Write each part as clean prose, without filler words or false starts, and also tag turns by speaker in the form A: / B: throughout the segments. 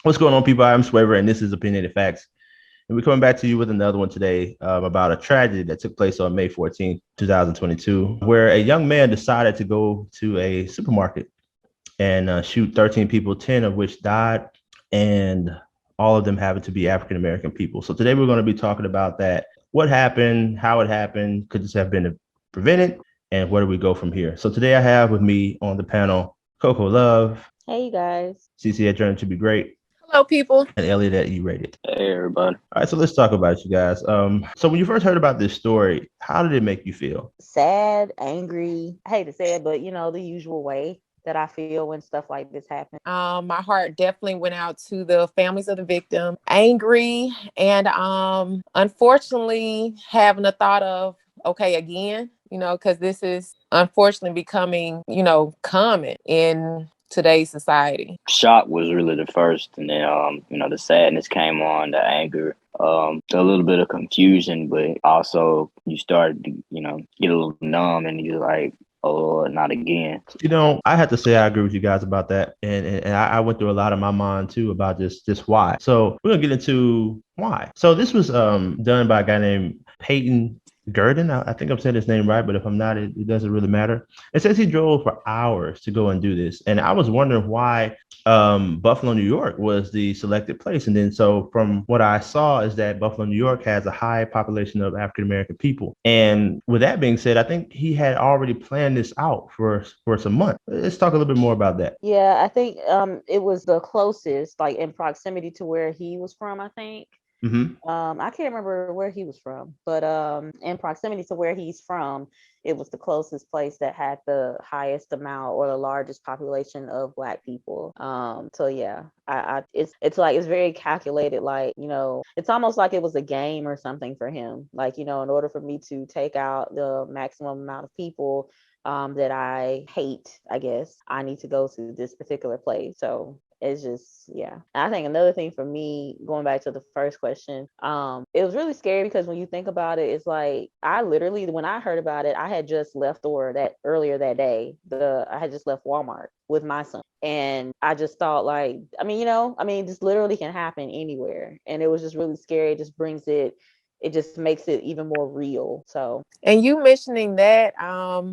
A: What's going on, people? I'm Swavor, and this is Opinionated Facts. And we're coming back to you with another one today about a tragedy that took place on May 14th, 2022, where a young man decided to go to a supermarket and shoot 13 people, 10 of which died, and all of them happened to be African-American people. So today we're going to be talking about that. What happened? How it happened? Could this have been prevented? And where do we go from here? So today I have with me on the panel Coco Love.
B: Hey, you guys.
A: CC at Journey to Be Great.
C: Hello, people.
A: And Elliot at E-Rated.
D: Hey, everybody.
A: All right, so let's talk about it, you guys. So when you first heard about this story, how did it make you feel?
B: Sad, angry. I hate to say it, but the usual way that I feel when stuff like this happens.
C: My heart definitely went out to the families of the victim. Angry and unfortunately having the thought of, okay, again, because this is unfortunately becoming, common in today's society.
D: Shock was really the first, and then the sadness came on, the anger, a little bit of confusion, but also you started to get a little numb, and you're like, oh, not again.
A: I have to say I agree with you guys about that, and I went through a lot of my mind too about just why. So we're gonna get into why. So this was done by a guy named Peyton Gurdon. I think I'm saying his name right, but if I'm not, it doesn't really matter. It says he drove for hours to go and do this. And I was wondering why Buffalo, New York was the selected place. And then so from what I saw is that Buffalo, New York has a high population of African-American people. And with that being said, I think he had already planned this out for some months. Let's talk a little bit more about that.
B: Yeah, I think it was the closest, like in proximity to where he was from, I think.
A: Mm-hmm.
B: I can't remember where he was from, but in proximity to where he's from, it was the closest place that had the highest amount or the largest population of Black people. So yeah, it's like it's very calculated. Like it's almost like it was a game or something for him. Like in order for me to take out the maximum amount of people that I hate, I guess I need to go to this particular place. So it's just, yeah. I think another thing for me, going back to the first question, it was really scary because when you think about it, it's like I literally, when I heard about it, I had just left earlier that day. I had just left Walmart with my son. And I just thought like, this literally can happen anywhere. And it was just really scary. It just makes it even more real. So,
C: and you mentioning that,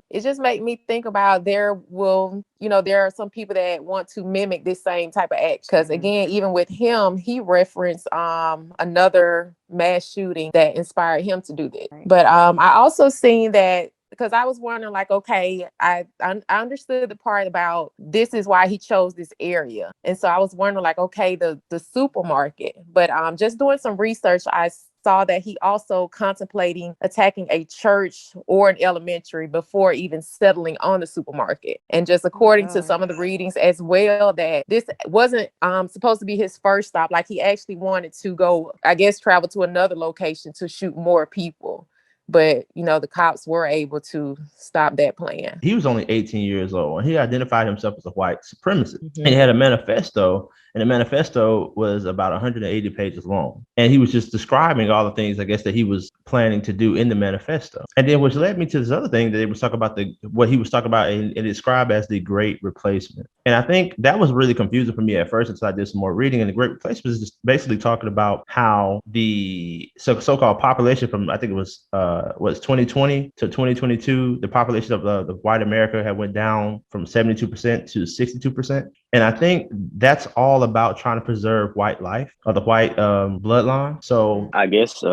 C: it just made me think about there are some people that want to mimic this same type of act. Because again, even with him, he referenced another mass shooting that inspired him to do this. Right. But I also seen that, because I was wondering, like, okay, I understood the part about this is why he chose this area. And so I was wondering, like, okay, the supermarket. But just doing some research, I saw that he also contemplating attacking a church or an elementary before even settling on the supermarket. And just according to some of the readings as well, that this wasn't supposed to be his first stop. Like he actually wanted to go, I guess, travel to another location to shoot more people. But, the cops were able to stop that plan.
A: He was only 18 years old, and he identified himself as a white supremacist. Mm-hmm. And he had a manifesto, and the manifesto was about 180 pages long. And he was just describing all the things, I guess, that he was planning to do in the manifesto. And then which led me to this other thing that they was talking about, what he was talking about and described as the Great Replacement. And I think that was really confusing for me at first until I did some more reading. And the Great Replacement is just basically talking about how the so-called population from, I think it was 2020 to 2022, the population of the white America had went down from 72% to 62%. And I think that's all about trying to preserve white life or the white bloodline. So
D: I guess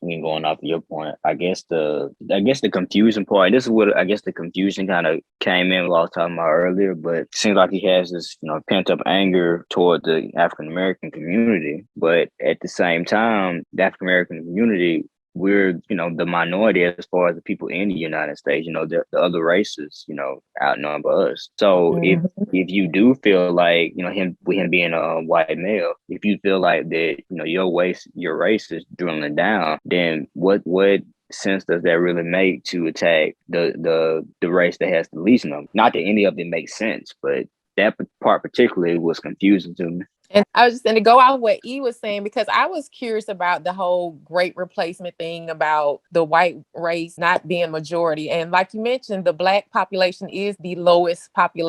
D: me going off your point, I guess the confusing part. This is what I guess the confusion kind of came in what I was talking about earlier. But it seems like he has this pent up anger toward the African American community, but at the same time, the African American community, we're, the minority as far as the people in the United States, the other races, outnumber us. So if you do feel like, him being a white male, if you feel like that, your race is dwindling down, then what sense does that really make to attack the race that has the least number? Not that any of it makes sense, but that part particularly was confusing to me.
C: And I was just going to go out what E was saying, because I was curious about the whole Great Replacement thing about the white race not being majority. And like you mentioned, the Black population is the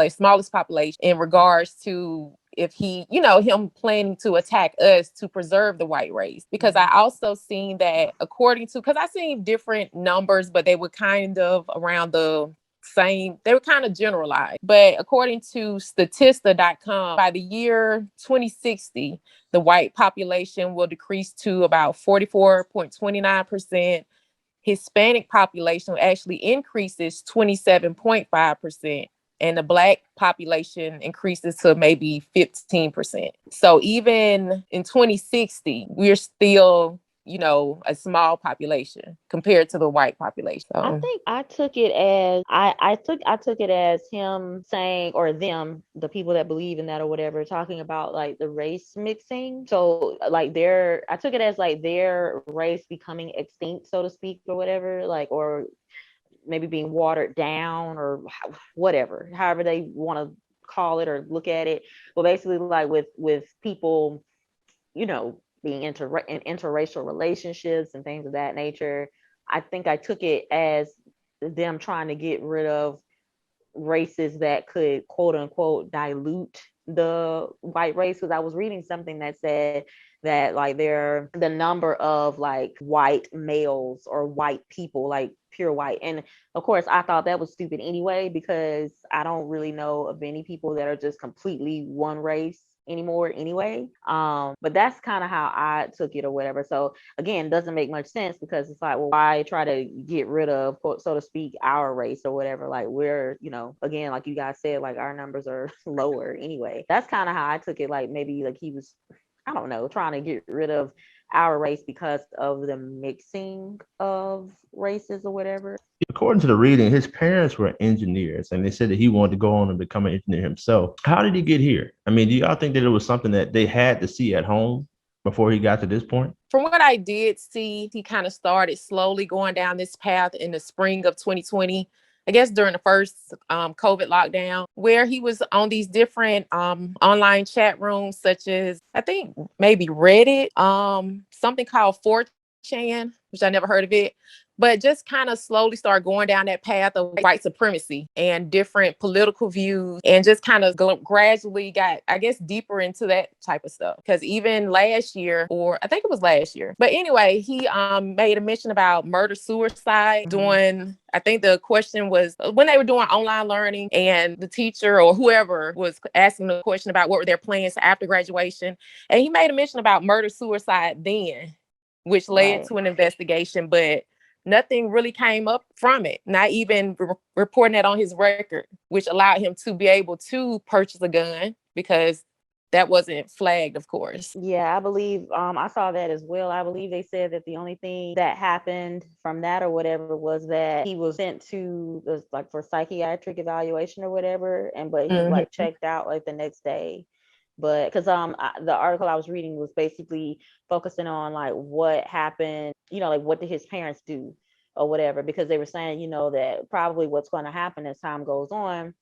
C: smallest population in regards to if he, you know, him planning to attack us to preserve the white race. Because I also seen that because I seen different numbers, but they were kind of around the same, they were kind of generalized. But according to Statista.com, by the year 2060, the white population will decrease to about 44.29%. Hispanic population actually increases 27.5%. And the Black population increases to maybe 15%. So even in 2060, we're still, you know, a small population compared to the white population. So,
B: I think I took it as I took it as him saying, or them, the people that believe in that or whatever, talking about like the race mixing. So like I took it as like their race becoming extinct, so to speak, or whatever, like, or maybe being watered down or whatever, however they want to call it or look at it. But basically, like with people, you know, being in interracial relationships and things of that nature, I think I took it as them trying to get rid of races that could quote unquote dilute the white race. Because I was reading something that said that like the number of like white males or white people, like pure white, and of course I thought that was stupid anyway, because I don't really know of any people that are just completely one race anymore anyway. But that's kind of how I took it or whatever. So again, doesn't make much sense, because it's like, well, why try to get rid of, so to speak, our race or whatever? Like, we're, you know, again, like you guys said, like our numbers are lower anyway. That's kind of how I took it. Like maybe like he was, I don't know, trying to get rid of our race because of the mixing of races or whatever.
A: According to the reading, his parents were engineers, and they said that he wanted to go on and become an engineer himself. How did he get here? I mean, do y'all think that it was something that they had to see at home before he got to this point?
C: From what I did see, he kind of started slowly going down this path in the spring of 2020. I guess during the first COVID lockdown, where he was on these different online chat rooms, such as I think maybe Reddit, something called 4chan, which I never heard of it, but just kind of slowly start going down that path of white supremacy and different political views, and just kind of gradually got, I guess, deeper into that type of stuff. Because even last year, or I think it was last year, but anyway, he made a mention about murder-suicide doing, I think the question was when they were doing online learning, and the teacher or whoever was asking the question about what were their plans after graduation. And he made a mention about murder-suicide then, which led to an investigation, but nothing really came up from it, not even reporting that on his record, which allowed him to be able to purchase a gun, because that wasn't flagged, of course.
B: Yeah, I believe I saw that as well. I believe they said that the only thing that happened from that or whatever was that he was sent to like for psychiatric evaluation or whatever, but he like checked out like the next day. But because the article I was reading was basically focusing on like what happened, you know, like what did his parents do or whatever, because they were saying, you know, that probably what's going to happen as time goes on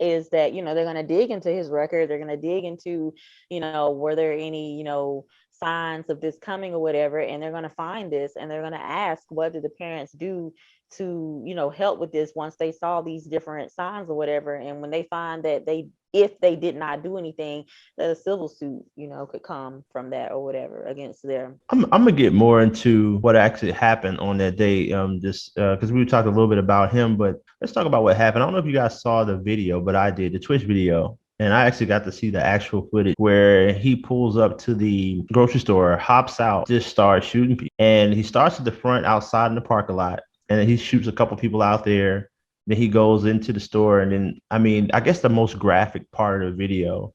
B: is that, you know, they're going to dig into his record, they're going to dig into, you know, were there any, you know, signs of this coming or whatever, and they're going to find this, and they're going to ask, what did the parents do to, you know, help with this once they saw these different signs or whatever. And when they find that if they did not do anything, that a civil suit, you know, could come from that or whatever against them.
A: I'm gonna get more into what actually happened on that day, just because we talked a little bit about him, but let's talk about what happened. I don't know if you guys saw the video, but I did, the Twitch video. And I actually got to see the actual footage where he pulls up to the grocery store, hops out, just starts shooting people. And he starts at the front outside in the parking lot, and then he shoots a couple people out there. Then he goes into the store. And then, I mean, I guess the most graphic part of the video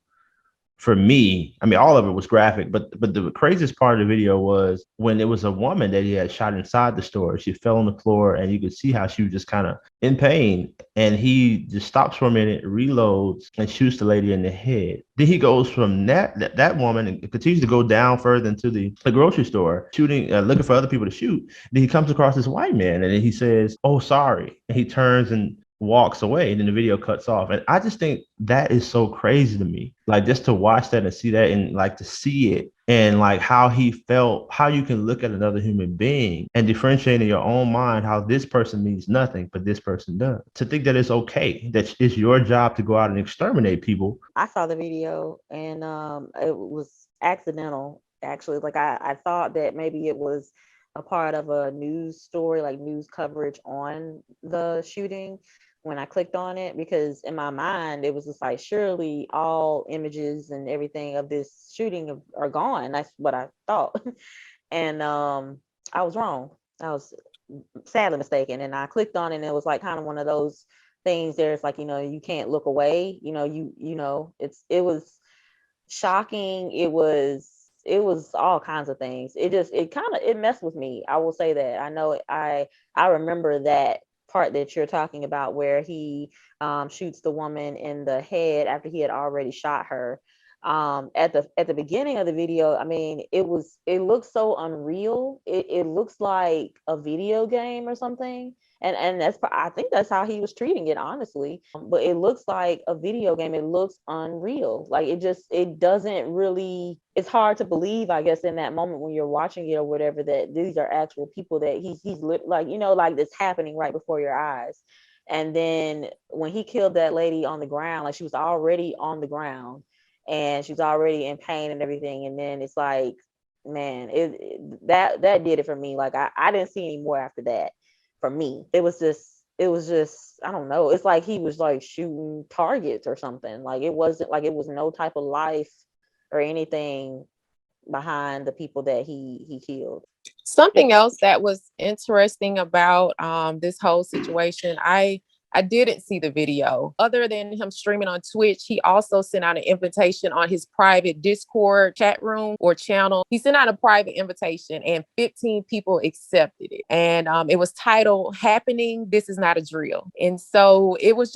A: for me, I mean, all of it was graphic, but the craziest part of the video was when it was a woman that he had shot inside the store. She fell on the floor, and you could see how she was just kind of in pain. And he just stops for a minute, reloads, and shoots the lady in the head. Then he goes from that woman and continues to go down further into the grocery store, shooting, looking for other people to shoot. Then he comes across this white man, and then he says, "Oh, sorry." And he turns and walks away, and then the video cuts off. And I just think that is so crazy to me. Like, just to watch that and see that, and like to see it, and like how he felt, how you can look at another human being and differentiate in your own mind how this person means nothing, but this person does. To think that it's okay, that it's your job to go out and exterminate people.
B: I saw the video, and it was accidental, actually. Like, I thought that maybe it was a part of a news story, like news coverage on the shooting, when I clicked on it, because in my mind it was just like, surely all images and everything of this shooting are gone. That's what I thought. And I was wrong. I was sadly mistaken, and I clicked on it, and it was like kind of one of those things there. It's like, you can't look away. It was shocking. It was all kinds of things. It messed with me. I will say that. I know I remember that part that you're talking about, where he shoots the woman in the head after he had already shot her. At the beginning of the video, I mean, it looks so unreal. It looks like a video game or something. And I think that's how he was treating it, honestly. But it looks like a video game. It looks unreal. Like, it doesn't really, it's hard to believe, I guess, in that moment when you're watching it or whatever, that these are actual people that he's like, like it's happening right before your eyes. And then when he killed that lady on the ground, like, she was already on the ground and she's already in pain and everything. And then it's like, man, that did it for me. Like, I didn't see any more after that. For me, it was just, I don't know. It's like he was like shooting targets or something. Like, it wasn't like, it was no type of life or anything behind the people that he killed.
C: Something else that was interesting about this whole situation, I didn't see the video. Other than him streaming on Twitch, he also sent out an invitation on his private Discord chat room or channel. He sent out a private invitation and 15 people accepted it. And it was titled "Happening, This Is Not a Drill." And so it was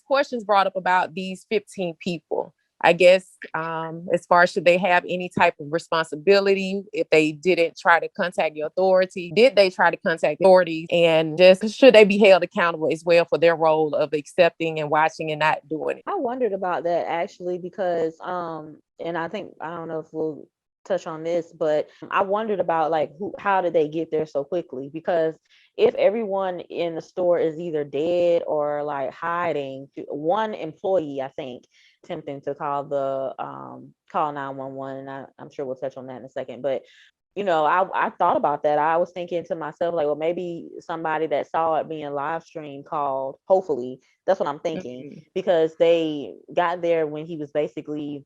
C: questions brought up about these 15 people. I guess, as far as, should they have any type of responsibility if they didn't try to contact the authority? Did they try to contact the authorities? And just, should they be held accountable as well for their role of accepting and watching and not doing it?
B: I wondered about that, actually, because and I don't know if we'll touch on this, but I wondered about, like, how did they get there so quickly? Because if everyone in the store is either dead or like hiding, one employee, I think, attempting to call 911, and I'm sure we'll touch on that in a second. But I thought about that. I was thinking to myself, like, well, maybe somebody that saw it being live streamed called. Hopefully, that's what I'm thinking, because they got there when he was basically,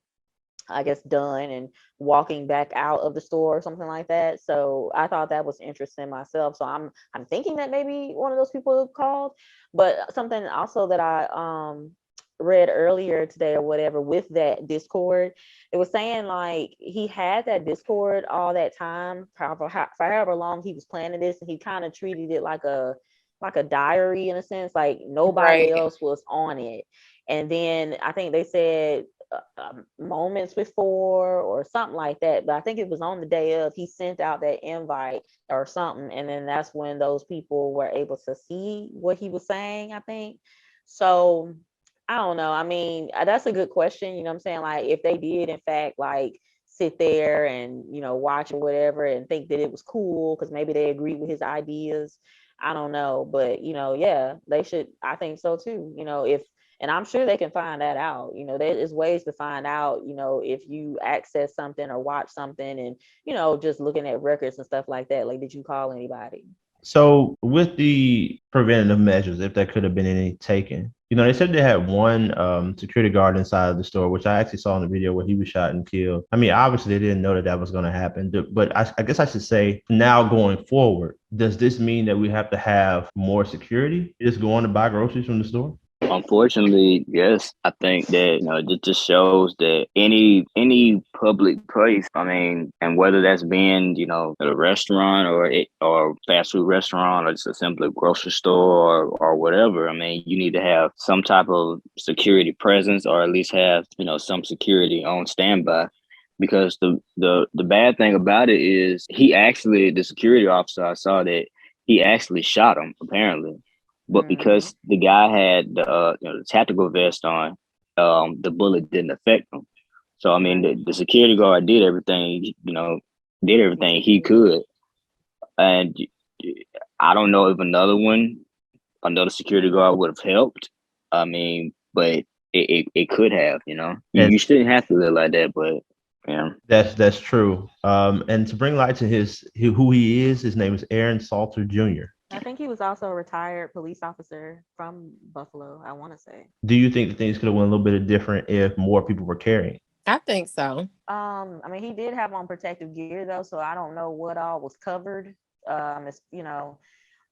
B: I guess, done and walking back out of the store or something like that. So I thought that was interesting myself. So I'm thinking that maybe one of those people called. But something also that I read earlier today or whatever with that Discord, it was saying, like, he had that Discord all that time, for however long he was planning this, and he kind of treated it like a diary, in a sense, like nobody else was on it. And then I think they said moments before or something like that, but I think it was on the day of, he sent out that invite or something, and then that's when those people were able to see what he was saying, I think. So I don't know. I mean, that's a good question. You know what I'm saying? Like, if they did, in fact, like, sit there and, watch or whatever and think that it was cool because maybe they agreed with his ideas. I don't know. But, yeah, they should. I think so, too. And I'm sure they can find that out. There is ways to find out, if you access something or watch something and, just looking at records and stuff like that. Like, did you call anybody?
A: So with the preventative measures, if there could have been any taken, they said they had one security guard inside of the store, which I actually saw in the video where he was shot and killed. I mean, obviously they didn't know that was going to happen, but I guess I should say, now going forward, does this mean that we have to have more security just going to buy groceries from the store?
D: Unfortunately, yes. I think that it just shows that any public place, I mean, and whether that's being at a restaurant or fast food restaurant or just a simple grocery store or whatever, I mean, you need to have some type of security presence, or at least have some security on standby. Because the bad thing about it is, the security officer, I saw that he actually shot him, apparently. but because the guy had the tactical vest on, the bullet didn't affect him. So I mean, the security guard did everything, he could, and I don't know if another security guard would have helped. I mean, but it could have, you shouldn't have to live like that, but yeah,
A: that's true. And to bring light to who he is, his name is Aaron Salter Jr.
B: I think he was also a retired police officer from Buffalo, I want to say.
A: Do you think that things could have went a little bit different if more people were carrying?
C: I think so.
B: I mean, he did have on protective gear though, so I don't know what all was covered. It's,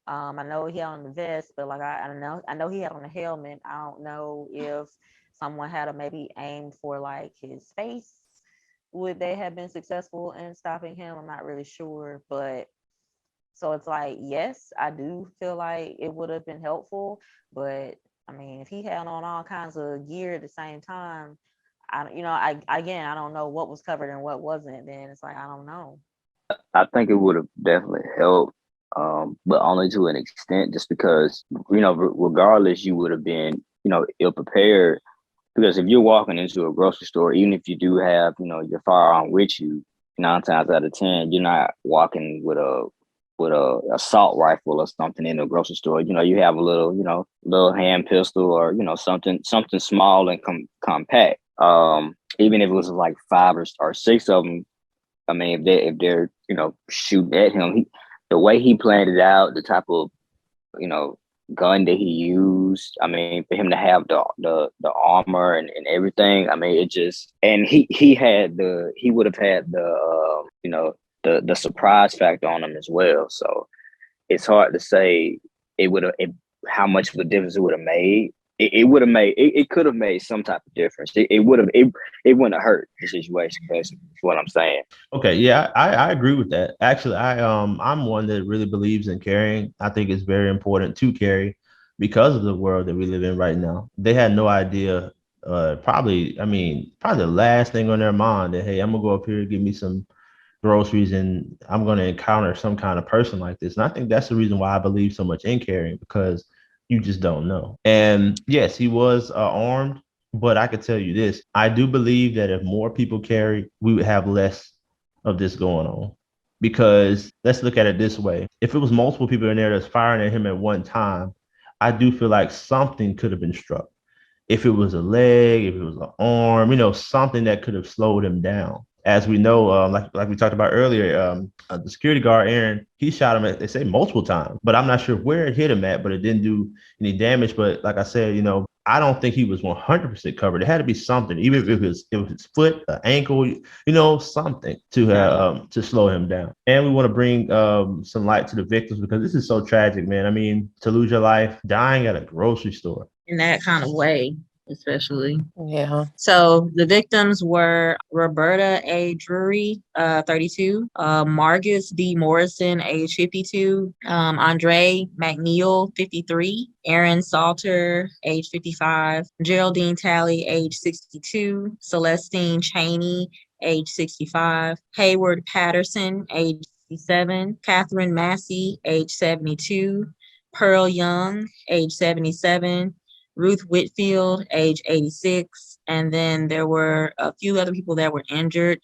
B: I know he had on the vest, but like I know he had on the helmet. I don't know if someone had maybe aimed for like his face. Would they have been successful in stopping him? I'm not really sure, but so it's like, yes, I do feel like it would have been helpful, but I mean, if he had on all kinds of gear at the same time, I don't know what was covered and what wasn't. Then it's like, I don't know.
D: I think it would have definitely helped, but only to an extent, just because, regardless, you would have been, ill prepared. Because if you're walking into a grocery store, even if you do have, your firearm with you, 9 times out of 10, you're not walking with a assault rifle or something in a grocery store. You have a little hand pistol or, something small and compact. Even if it was like 5 or 6 of them, I mean, if they're shooting at him, the way he planned it out, the type of gun that he used, I mean, for him to have the armor and everything, I mean, it just, and he would have had the surprise factor on him as well. So it's hard to say how much of a difference it would have made. It could have made some type of difference. It wouldn't have hurt the situation. That's what I'm saying.
A: Okay, yeah, I agree with that. Actually, I'm one that really believes in carrying. I think it's very important to carry because of the world that we live in right now. They had no idea. Probably the last thing on their mind that, hey, I'm gonna go up here and get me some groceries and I'm gonna encounter some kind of person like this. And I think that's the reason why I believe so much in carrying, because you just don't know. And yes, he was armed, but I could tell you this. I do believe that if more people carry, we would have less of this going on. Because let's look at it this way. If it was multiple people in there that's firing at him at one time, I do feel like something could have been struck. If it was a leg, if it was an arm, something that could have slowed him down. As we know, like we talked about earlier, the security guard, Aaron, he shot him they say multiple times, but I'm not sure where it hit him at, but it didn't do any damage. But like I said, I don't think he was 100% covered. It had to be something, even if it was his foot, ankle, something to slow him down. And we want to bring some light to the victims, because this is so tragic, man. I mean, to lose your life dying at a grocery store
E: in that kind of way. Especially.
C: Yeah.
E: So the victims were Roberta A. Drury, 32, Marcus D. Morrison, age 52, Andre McNeil, 53, Aaron Salter, age 55, Geraldine Talley, age 62, Celestine Cheney, age 65, Hayward Patterson, age 67, Catherine Massey, age 72, Pearl Young, age 77, Ruth Whitfield, age 86. And then there were a few other people that were injured.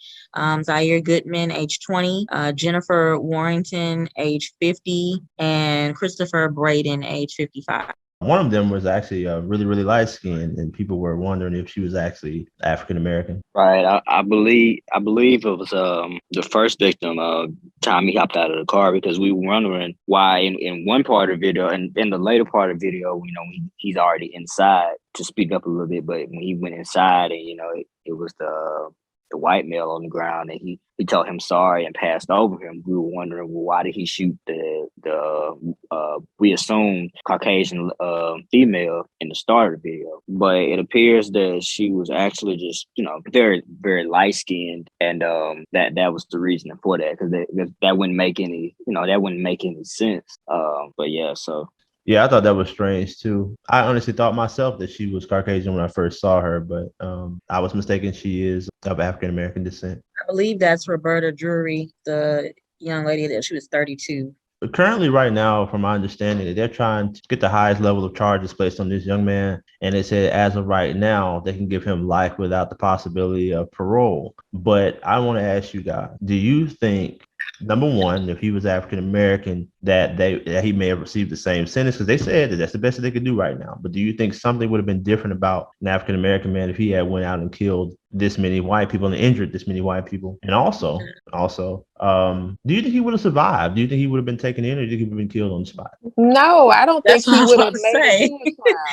E: Zaire Goodman, age 20. Jennifer Warrington, age 50. And Christopher Braden, age 55.
A: One of them was actually really, really light skinned, and people were wondering if she was actually African American.
D: Right. I believe it was the first victim. Time he hopped out of the car, because we were wondering why in one part of the video and in the later part of the video, he's already inside, to speak up a little bit. But when he went inside, and it was the white male on the ground, and he told him sorry and passed over him. We were wondering, well, why did he shoot the we assumed Caucasian female in the start of the video? But it appears that she was actually just very, very light skinned, and that was the reason for that, because that wouldn't make any sense. But yeah, so.
A: Yeah, I thought that was strange too. I honestly thought myself that she was Caucasian when I first saw her, but I was mistaken. She is of African American descent.
E: I believe that's Roberta Drury, the young lady that she was 32.
A: currently right now, from my understanding, they're trying to get the highest level of charges placed on this young man. And they said as of right now, they can give him life without the possibility of parole. But I want to ask you guys, do you think, number one, if he was African American, that he may have received the same sentence? Because they said that that's the best that they could do right now. But do you think something would have been different about an African American man if he had went out and killed this many white people and injured this many white people? And also, do you think he would have survived? Do you think he would have been taken in, or do you think he would have been killed on the spot?
C: No, I don't think
E: That's what
C: he
E: I was
C: would
E: about
C: have
E: to
C: made
E: say.
C: it to a trial.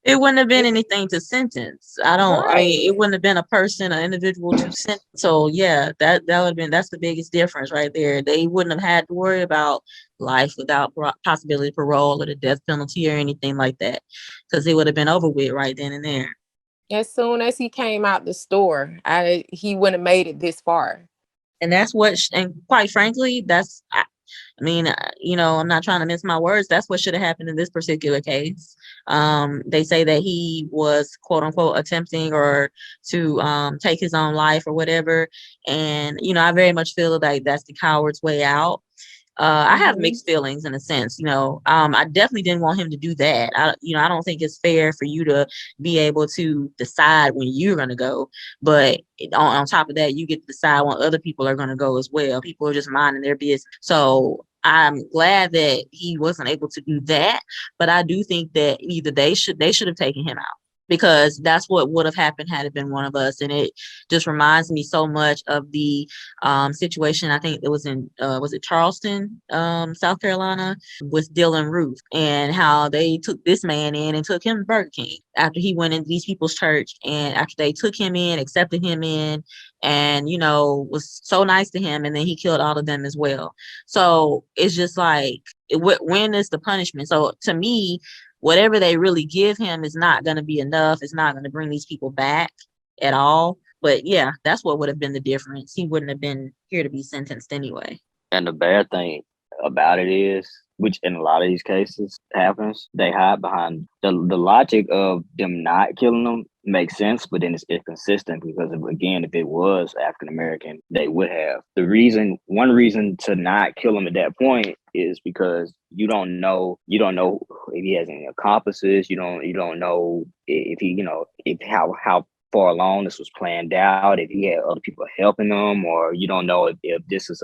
E: It wouldn't have been anything to sentence. I mean,
C: Right.
E: it wouldn't have been a person, an individual to sentence. So yeah, that would have been, that's the biggest difference right there. They wouldn't have had to worry about life without possibility of parole or the death penalty or anything like that, because it would have been over with right then and there.
C: As soon as he came out the store, he wouldn't have made it this far.
E: And that's what, and quite frankly, I mean, I'm not trying to mince my words. That's what should have happened in this particular case. They say that he was, quote unquote, attempting or to take his own life or whatever. And, I very much feel like that's the coward's way out. I have mixed feelings in a sense. I definitely didn't want him to do that. I don't think it's fair for you to be able to decide when you're going to go. But on top of that, you get to decide when other people are going to go as well. People are just minding their business. So I'm glad that he wasn't able to do that. But I do think that either they should have taken him out, because that's what would have happened had it been one of us. And it just reminds me so much of the situation. I think it was in, was it Charleston, South Carolina, with Dylan Roof, and how they took this man in and took him to Burger King after he went into these people's church. And after they took him in, accepted him in, and, was so nice to him, and then he killed all of them as well. So it's just like, when is the punishment? So to me, whatever they really give him is not going to be enough. It's not going to bring these people back at all. But yeah, that's what would have been the difference. He wouldn't have been here to be sentenced anyway.
D: And the bad thing about it is, which in a lot of these cases happens, they hide behind the logic of them not killing them makes sense, but then it's inconsistent, because if it was African American, they would have. One reason to not kill him at that point is because you don't know if he has any accomplices. You don't know if he, if how far along this was planned out, if he had other people helping him, or you don't know if this is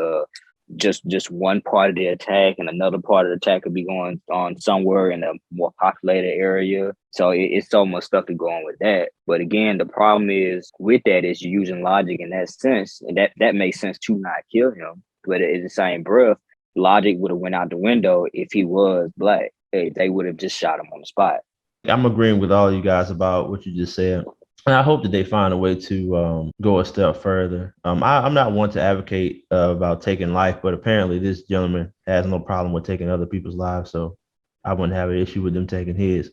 D: just one part of the attack, and another part of the attack could be going on somewhere in a more populated area. So it's so much stuff to go on with that. But again, the problem is with that is you're using logic in that sense, and that makes sense to not kill him. But in the same breath, logic would have went out the window if he was black. They would have just shot him on the spot.
A: I'm agreeing with all you guys about what you just said. And I hope that they find a way to go a step further. I'm not one to advocate about taking life, but apparently this gentleman has no problem with taking other people's lives. So I wouldn't have an issue with them taking his,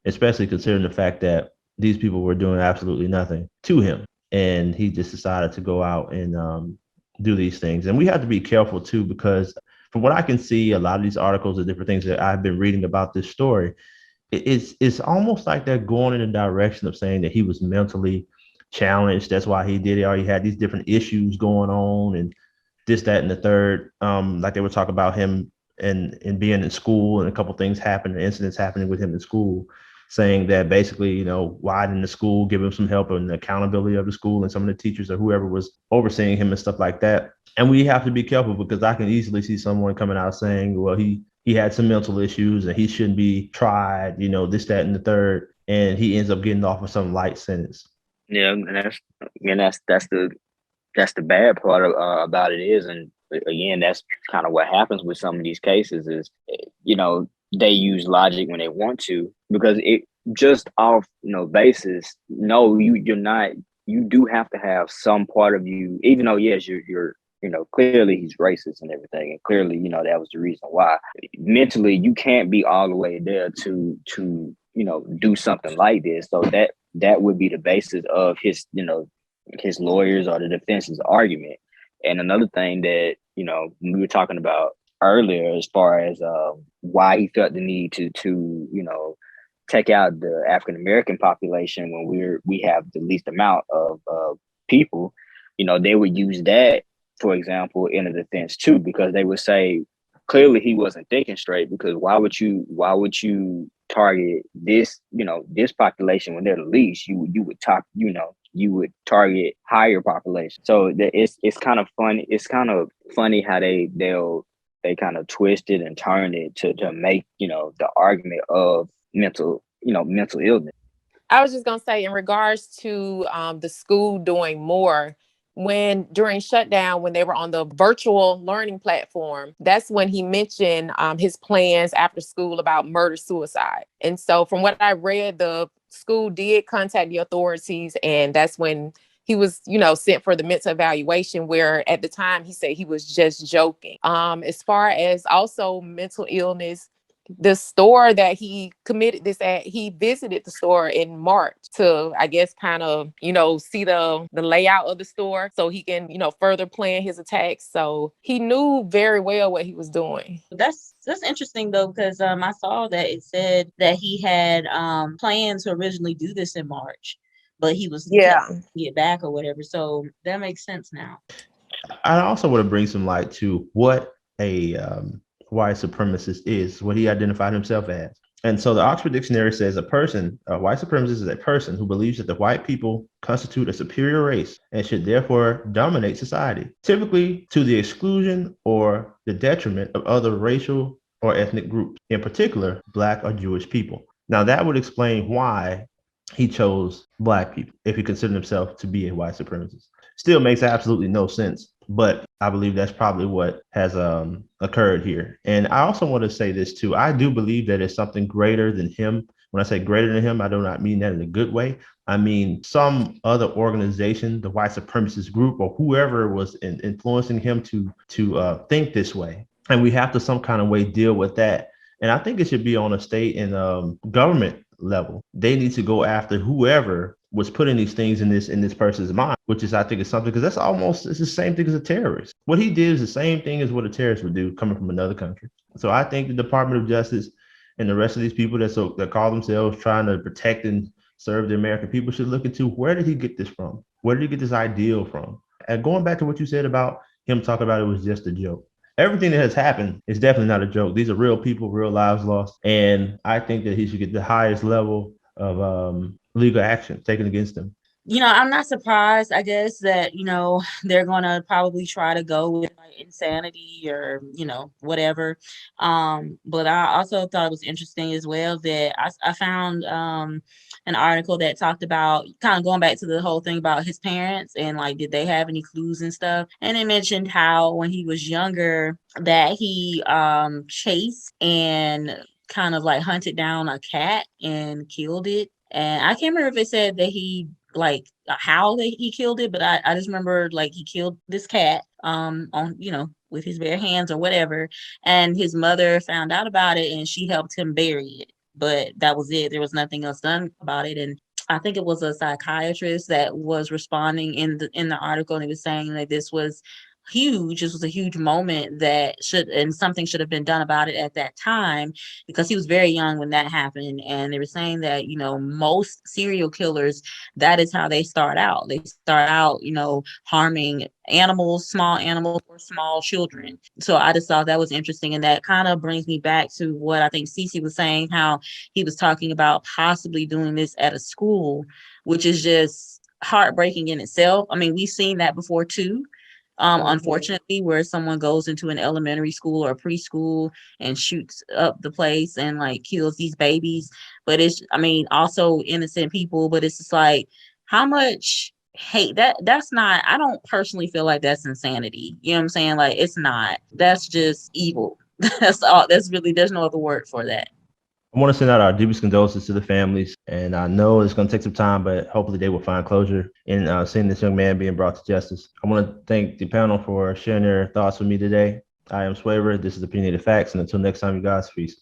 A: especially considering the fact that these people were doing absolutely nothing to him. And he just decided to go out and do these things. And we have to be careful, too, because from what I can see, a lot of these articles and different things that I've been reading about this story, it's almost like they're going in the direction of saying that he was mentally challenged. That's why he did it, or he had these different issues going on and this, that, and the third. Like they were talking about him and being in school, and a couple things happened, incidents happening with him in school, saying that basically, why didn't the school give him some help and the accountability of the school and some of the teachers or whoever was overseeing him and stuff like that. And we have to be careful, because I can easily see someone coming out saying, well, he had some mental issues and he shouldn't be tried, this, that, and the third. And he ends up getting off with some light sentence.
D: Yeah, and that's the bad part about it is, and again, that's kind of what happens with some of these cases is, they use logic when they want to, because it just off basis. No, you're not. You do have to have some part of you, even though yes, you're clearly he's racist and everything, and clearly that was the reason why. Mentally, you can't be all the way there to do something like this. So that would be the basis of his his lawyers or the defense's argument. And another thing that we were talking about earlier, as far as why he felt the need to take out the African American population when we have the least amount of people, they would use that, for example, in a defense too, because they would say, clearly he wasn't thinking straight, because why would you target this, this population when they're the least? You would target higher population. So it's kind of funny. It's kind of funny how they kind of twist it and turn it to make, the argument of mental illness.
C: I was just going to say, in regards to the school doing more, during shutdown, when they were on the virtual learning platform, that's when he mentioned his plans after school about murder suicide. And so from what I read, the school did contact the authorities, and that's when he was, sent for the mental evaluation, where at the time he said he was just joking. As far as also mental illness, the store that he committed this at, he visited the store in March to, I guess, kind of, see the layout of the store so he can, further plan his attacks. So he knew very well what he was doing.
E: That's interesting though, because I saw that it said that he had planned to originally do this in March, but he was get back or whatever. So that makes sense now.
A: I also want to bring some light to what a white supremacist is, what he identified himself as. And so the Oxford Dictionary says a white supremacist is a person who believes that the white people constitute a superior race and should therefore dominate society, typically to the exclusion or the detriment of other racial or ethnic groups, in particular, Black or Jewish people. Now that would explain why he chose Black people if he considered himself to be a white supremacist. Still makes absolutely no sense, but I believe that's probably what has occurred here. And I also want to say this too. I do believe that it's something greater than him. When I say greater than him, I do not mean that in a good way. I mean some other organization, the white supremacist group, or whoever was influencing him to think this way. And we have to some kind of way deal with that. And I think it should be on a state and government level. They need to go after whoever was putting these things in this person's mind, which is, I think, is something, because it's the same thing as a terrorist. What he did is the same thing as what a terrorist would do coming from another country. So I think the Department of Justice and the rest of these people that call themselves trying to protect and serve the American people should look into, where did he get this from? Where did he get this ideal from? And going back to what you said about him talking about it was just a joke. Everything that has happened is definitely not a joke. These are real people, real lives lost. And I think that he should get the highest level of legal action taken against him.
E: I'm not surprised, I guess, that, they're going to probably try to go with like insanity or, whatever. But I also thought it was interesting as well that I found an article that talked about kind of going back to the whole thing about his parents and like, did they have any clues and stuff? And it mentioned how when he was younger that he chased and kind of like hunted down a cat and killed it. And I can't remember if it said that he like how he killed it, but I just remember like he killed this cat on with his bare hands or whatever, and his mother found out about it and she helped him bury it, but that was it. There was nothing else done about it. And I think it was a psychiatrist that was responding in the article, and he was saying that this was huge. This was a huge moment that something should have been done about it at that time, because he was very young when that happened. And they were saying that, most serial killers, that is how they start out. They start out, harming animals, small animals or small children. So I just thought that was interesting. And that kind of brings me back to what I think Cece was saying, how he was talking about possibly doing this at a school, which is just heartbreaking in itself. I mean, we've seen that before too. Unfortunately, where someone goes into an elementary school or preschool and shoots up the place and like kills these babies. But also innocent people, but it's just like, how much hate that's not, I don't personally feel like that's insanity. You know what I'm saying? Like, it's not, that's just evil. That's all. There's no other word for that.
A: I want to send out our deepest condolences to the families, and I know it's going to take some time, but hopefully they will find closure in seeing this young man being brought to justice. I want to thank the panel for sharing their thoughts with me today. I am Swavor. This is Opinionated Facts, and until next time, you guys, peace.